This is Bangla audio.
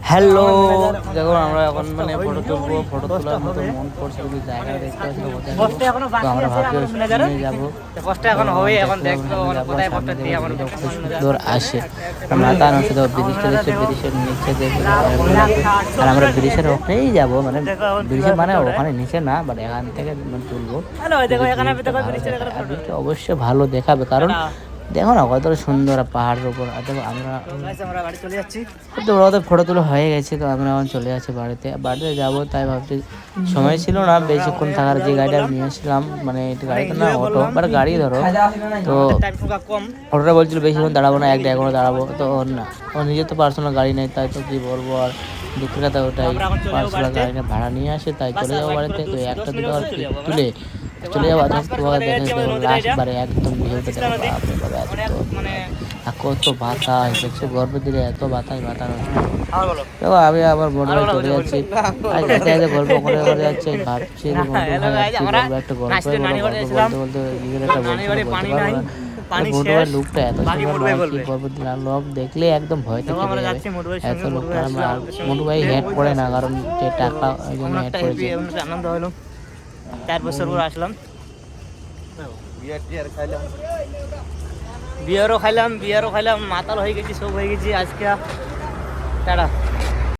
হ্যালো, দেখো আমরা এখন মানে ফটো তুলবো। ফটো তোলার মতো মন করছে, যদি জায়গা দেখতে পাচ্ছি তো কোথায় তো আমরা ভাবছি নিয়ে যাবো। সুন্দর আসে মাথা নষ্ট তো ব্রিজটা দেখছে, ব্রিজের নিচে দেখে আর আমরা ব্রিজের ওখানেই যাবো, মানে ব্রিজের মানে ওখানে নিচে না, বাট এখান থেকে তুলবো। অবশ্যই ভালো দেখাবে, কারণ দেখো না কত সুন্দর পাহাড়ের উপর। দেখো আমরা বাড়ি চলে যাচ্ছি। তো ওদের ফটো তোলা হয়ে গেছে, তো আমরা এখন চলে যাচ্ছি বাড়িতে যাবো। তাই ভাবছি সময় ছিল না বেশিক্ষণ থাকার, যে গাড়িটা নিয়েছিলাম, মানে গাড়িটা না অটো বাট গাড়ি ধরো, তো অটোটা বলছিল বেশিক্ষণ দাঁড়াবো না, 1-1 ঘন্টা দাঁড়াবো। তো ওর না, ওর নিজের তো পার্সোনাল গাড়ি নেই, তাই তো কি বলবো। আর দুঃখের কথা ওটাই, পার্সোনাল গাড়িটা ভাড়া নিয়ে আসে, তাই চলে যাবো বাড়িতে। তো একটা দুটো আর কি তুলে চলে যাবো। তোমাকে দেখে লাস্ট বারে একদম ভিডিওটা দেখো, বাপরে এত কত বাতাস দেখছো, গর্ভের দিলে এত বাতাস দেখো। আমি আবার বড় ভাই চলে যাচ্ছি, গল্প করে যাচ্ছে, ভাবছি একটা গল্প বলতে বলতে নিজের একটা বলতে পারবো। লোকটা এত সুন্দর, লোক দেখলে একদম ভয় থেকে এত লোকটা। মোটু ভাই হেড পড়ে না, কারণ যে টাকা ওই জন্য হেড পড়েছে। আনন্দ হলো, 4 বছর পর আসলাম, বিয়ারও খাইলাম মাতাল হয়ে গেছি, সব হয়ে গেছি আজকে। টাটা।